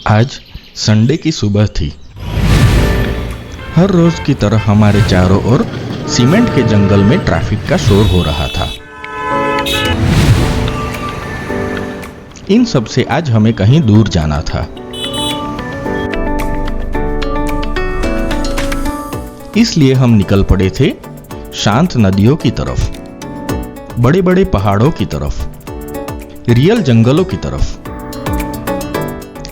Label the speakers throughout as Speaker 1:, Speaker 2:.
Speaker 1: आज संडे की सुबह थी। हर रोज की तरह हमारे चारों ओर सीमेंट के जंगल में ट्रैफिक का शोर हो रहा था। इन सब से आज हमें कहीं दूर जाना था। इसलिए हम निकल पड़े थे शांत नदियों की तरफ, बड़े बड़े पहाड़ों की तरफ, रियल जंगलों की तरफ।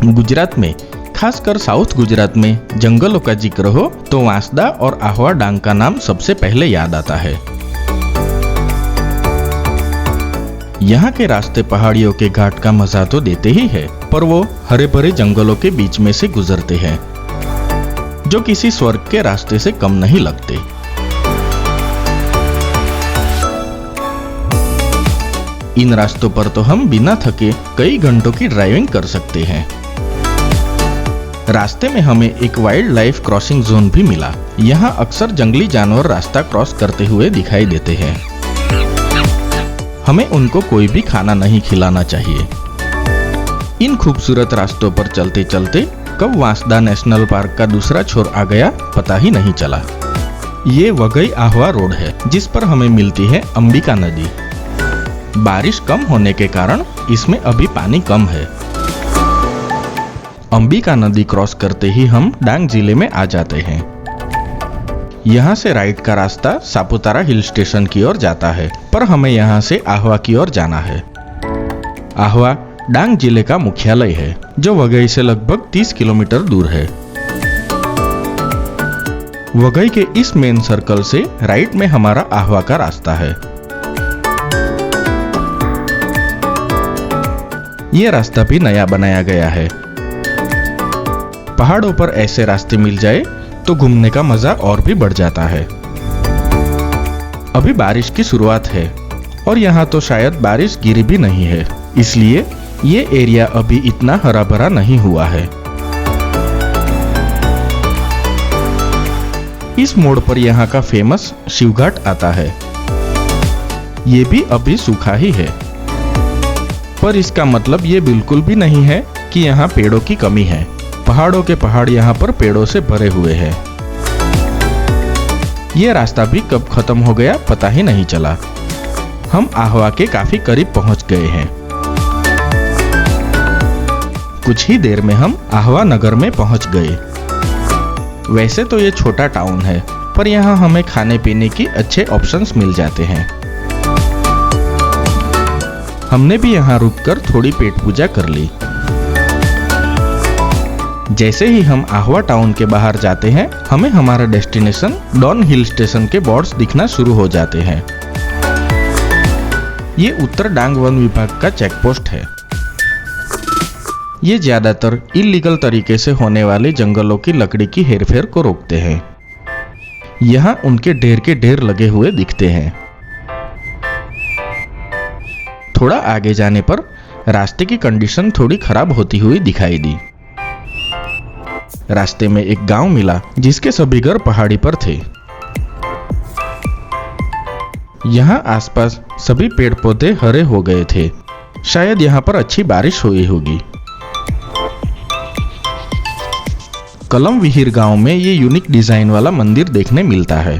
Speaker 1: गुजरात में, खासकर साउथ गुजरात में जंगलों का जिक्र हो तो वांसदा और आहवा डांग का नाम सबसे पहले याद आता है। यहाँ के रास्ते पहाड़ियों के घाट का मजा तो देते ही है, पर वो हरे भरे जंगलों के बीच में से गुजरते हैं, जो किसी स्वर्ग के रास्ते से कम नहीं लगते। इन रास्तों पर तो हम बिना थके कई घंटों की ड्राइविंग कर सकते हैं। रास्ते में हमें एक वाइल्ड लाइफ क्रॉसिंग जोन भी मिला। यहाँ अक्सर जंगली जानवर रास्ता क्रॉस करते हुए दिखाई देते हैं। हमें उनको कोई भी खाना नहीं खिलाना चाहिए। इन खूबसूरत रास्तों पर चलते चलते कब वांसदा नेशनल पार्क का दूसरा छोर आ गया पता ही नहीं चला। ये वघई आहवा रोड है, जिस पर हमें मिलती है अंबिका नदी। बारिश कम होने के कारण इसमें अभी पानी कम है। अंबिका नदी क्रॉस करते ही हम डांग जिले में आ जाते हैं। यहाँ से राइट का रास्ता सापुतारा हिल स्टेशन की ओर जाता है, पर हमें यहाँ से आहवा की ओर जाना है। आहवा डांग जिले का मुख्यालय है, जो वघई से लगभग 30 किलोमीटर दूर है। वघई के इस मेन सर्कल से राइट में हमारा आहवा का रास्ता है। ये रास्ता भी नया बनाया गया है। पहाड़ों पर ऐसे रास्ते मिल जाए तो घूमने का मजा और भी बढ़ जाता है। अभी बारिश की शुरुआत है और यहाँ तो शायद बारिश गिरी भी नहीं है, इसलिए ये एरिया अभी इतना हरा भरा नहीं हुआ है। इस मोड़ पर यहाँ का फेमस शिवघाट आता है। ये भी अभी सूखा ही है, पर इसका मतलब ये बिल्कुल भी नहीं है कि यहाँ पेड़ों की कमी है। पहाड़ों के पहाड़ यहाँ पर पेड़ों से भरे हुए हैं। ये रास्ता भी कब खत्म हो गया पता ही नहीं चला। हम आहवा के काफी करीब पहुंच गए हैं। कुछ ही देर में हम आहवा नगर में पहुंच गए। वैसे तो ये छोटा टाउन है, पर यहाँ हमें खाने पीने की अच्छे ऑप्शंस मिल जाते हैं। हमने भी यहाँ रुककर थोड़ी पेट पूजा कर ली। जैसे ही हम आहवा टाउन के बाहर जाते हैं, हमें हमारा डेस्टिनेशन डॉन हिल स्टेशन के बोर्ड्स दिखना शुरू हो जाते हैं। ये उत्तर डांग वन विभाग का चेक पोस्ट है। ये ज्यादातर इलीगल तरीके से होने वाले जंगलों की लकड़ी की हेरफेर को रोकते हैं। यहाँ उनके ढेर के ढेर लगे हुए दिखते हैं। थोड़ा आगे जाने पर रास्ते की कंडीशन थोड़ी खराब होती हुई दिखाई दी। रास्ते में एक गांव मिला जिसके सभी घर पहाड़ी पर थे। यहाँ आसपास सभी पेड़ पौधे हरे हो गए थे। शायद यहाँ पर अच्छी बारिश हुई होगी। कलम विहीर गांव में ये यूनिक डिजाइन वाला मंदिर देखने मिलता है।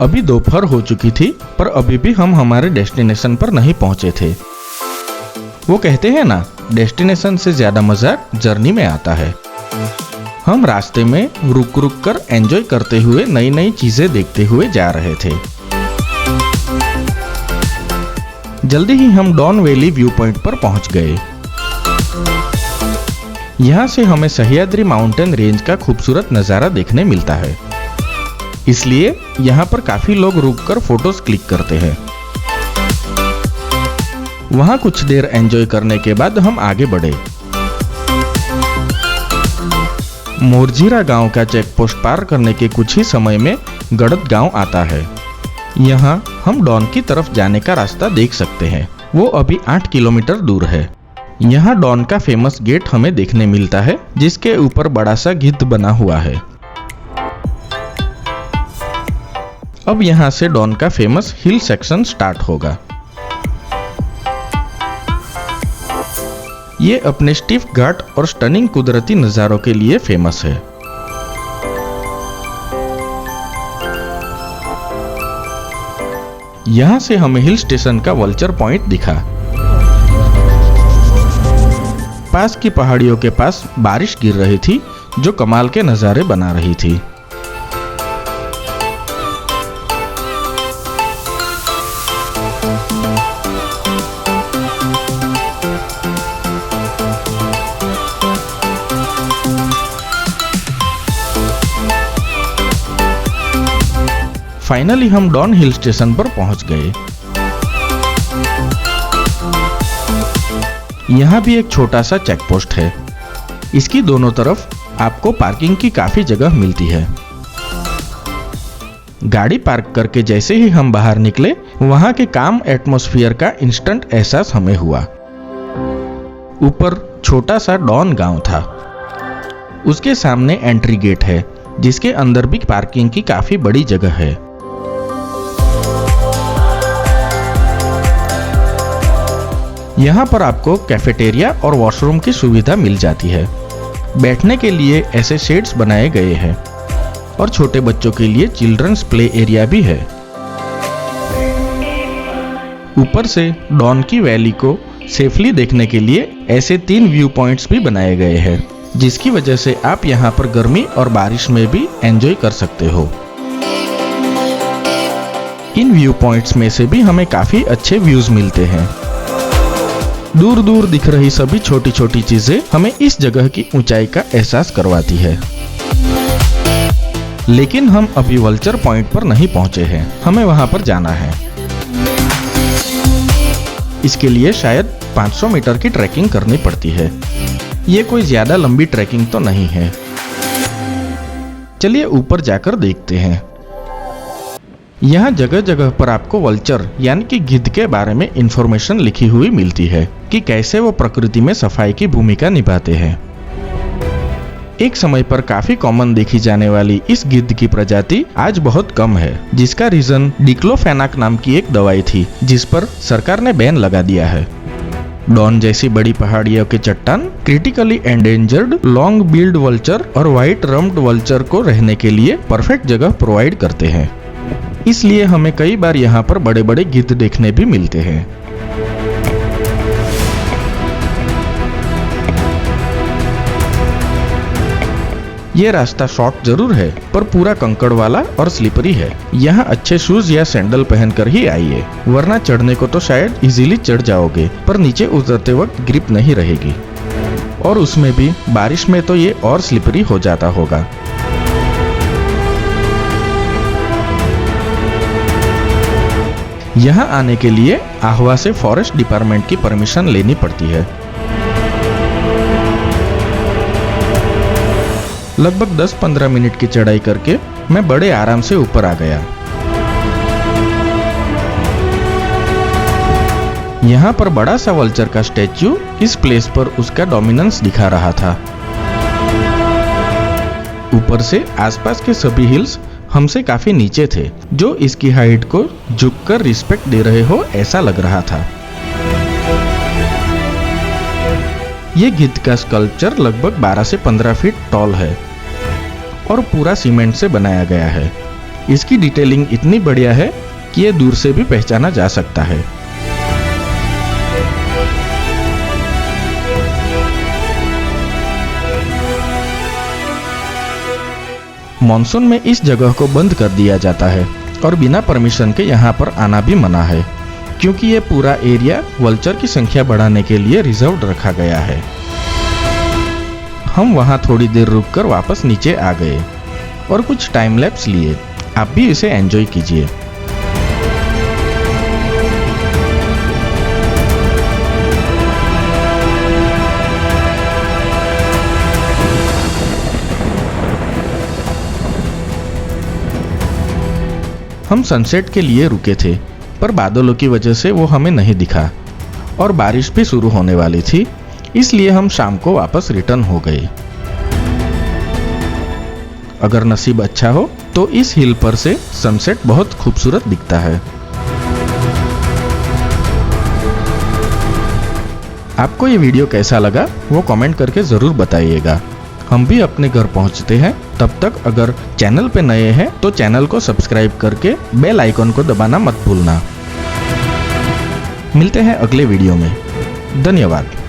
Speaker 1: अभी दोपहर हो चुकी थी, पर अभी भी हम हमारे डेस्टिनेशन पर नहीं पहुंचे थे। वो कहते हैं ना, डेस्टिनेशन से ज्यादा मजा जर्नी में आता है। हम रास्ते में रुक रुक कर एंजॉय करते हुए नई नई चीजें देखते हुए जा रहे थे। जल्दी ही हम डॉन वैली व्यू पॉइंट पर पहुंच गए। यहाँ से हमें सह्याद्री माउंटेन रेंज का खूबसूरत नजारा देखने मिलता है, इसलिए यहाँ पर काफी लोग रुककर फोटोज क्लिक करते हैं। वहाँ कुछ देर एंजॉय करने के बाद हम आगे बढ़े। मोरजीरा गांव का चेक पोस्ट पार करने के कुछ ही समय में गड़त गांव आता है। यहाँ हम डॉन की तरफ जाने का रास्ता देख सकते हैं। वो अभी 8 किलोमीटर दूर है। यहाँ डॉन का फेमस गेट हमें देखने मिलता है, जिसके ऊपर बड़ा सा गिद्ध बना हुआ है। अब यहाँ से डॉन का फेमस हिल सेक्शन स्टार्ट होगा। ये अपने स्टीफ घाट और स्टनिंग कुदरती नज़ारों के लिए फेमस है। यहाँ से हमें हिल स्टेशन का वल्चर पॉइंट दिखा। पास की पहाड़ियों के पास बारिश गिर रही थी जो कमाल के नज़ारे बना रही थी। फाइनली हम डॉन हिल स्टेशन पर पहुंच गए। यहाँ भी एक छोटा सा चेक पोस्ट है। इसकी दोनों तरफ आपको पार्किंग की काफी जगह मिलती है। गाड़ी पार्क करके जैसे ही हम बाहर निकले, वहां के काम एटमॉस्फेयर का इंस्टेंट एहसास हमें हुआ। ऊपर छोटा सा डॉन गांव था। उसके सामने एंट्री गेट है, जिसके अंदर भी पार्किंग की काफी बड़ी जगह है। यहाँ पर आपको कैफेटेरिया और वॉशरूम की सुविधा मिल जाती है। बैठने के लिए ऐसे शेड्स बनाए गए हैं और छोटे बच्चों के लिए चिल्ड्रंस प्ले एरिया भी है। ऊपर से डॉन की वैली को सेफली देखने के लिए ऐसे 3 व्यू पॉइंट्स भी बनाए गए हैं, जिसकी वजह से आप यहाँ पर गर्मी और बारिश में भी एंजॉय कर सकते हो। इन व्यू पॉइंट्स में से भी हमें काफी अच्छे व्यूज मिलते हैं। दूर दूर दिख रही सभी छोटी छोटी चीजें हमें इस जगह की ऊंचाई का एहसास करवाती है। लेकिन हम अभी वल्चर पॉइंट पर नहीं पहुंचे हैं, हमें वहां पर जाना है। इसके लिए शायद 500 मीटर की ट्रैकिंग करनी पड़ती है। ये कोई ज्यादा लंबी ट्रैकिंग तो नहीं है। चलिए ऊपर जाकर देखते हैं। यहाँ जगह जगह पर आपको वल्चर यानी कि गिद्ध के बारे में इंफॉर्मेशन लिखी हुई मिलती है कि कैसे वो प्रकृति में सफाई की भूमिका निभाते हैं। एक समय पर काफी कॉमन देखी जाने वाली इस गिद्ध की प्रजाति आज बहुत कम है, जिसका रीजन डिक्लोफेनाक नाम की एक दवाई थी, जिस पर सरकार ने बैन लगा दिया है। डॉन जैसी बड़ी पहाड़ियों के चट्टान critically endangered long billed vulture और व्हाइट रम्ड वल्चर को रहने के लिए परफेक्ट जगह प्रोवाइड करते हैं। इसलिए हमें कई बार यहाँ पर बड़े बड़े गिद्ध देखने भी मिलते हैं। ये रास्ता शॉर्ट जरूर है, पर पूरा कंकड़ वाला और स्लिपरी है। यहाँ अच्छे शूज या सैंडल पहनकर ही आइए, वरना चढ़ने को तो शायद इजीली चढ़ जाओगे, पर नीचे उतरते वक्त ग्रिप नहीं रहेगी। और उसमें भी बारिश में तो ये और स्लिपरी हो जाता होगा। यहाँ आने के लिए आहवा से फॉरेस्ट डिपार्टमेंट की परमिशन लेनी पड़ती है। लगभग 10-15 मिनट की चढ़ाई करके मैं बड़े आराम से ऊपर आ गया। यहाँ पर बड़ा सा वल्चर का स्टैच्यू इस प्लेस पर उसका डोमिनेंस दिखा रहा था। ऊपर से आसपास के सभी हिल्स हमसे काफी नीचे थे, जो इसकी हाइट को झुककर रिस्पेक्ट दे रहे हो ऐसा लग रहा था। ये गिद्ध का स्कल्पचर लगभग 12 से 15 फीट टॉल है और पूरा सीमेंट से बनाया गया है। इसकी डिटेलिंग इतनी बढ़िया है कि ये दूर से भी पहचाना जा सकता है। मॉनसून में इस जगह को बंद कर दिया जाता है और बिना परमिशन के यहाँ पर आना भी मना है, क्योंकि ये पूरा एरिया वल्चर की संख्या बढ़ाने के लिए रिजर्व्ड रखा गया है। हम वहाँ थोड़ी देर रुककर वापस नीचे आ गए और कुछ टाइम लैप्स लिए। आप भी इसे एंजॉय कीजिए। हम सनसेट के लिए रुके थे, पर बादलों की वजह से वो हमें नहीं दिखा और बारिश भी शुरू होने वाली थी, इसलिए हम शाम को वापस रिटर्न हो गए। अगर नसीब अच्छा हो तो इस हिल पर से सनसेट बहुत खूबसूरत दिखता है। आपको ये वीडियो कैसा लगा वो कमेंट करके ज़रूर बताइएगा। हम भी अपने घर पहुंचते हैं। तब तक अगर चैनल पे नए हैं तो चैनल को सब्सक्राइब करके बेल आइकन को दबाना मत भूलना। मिलते हैं अगले वीडियो में। धन्यवाद।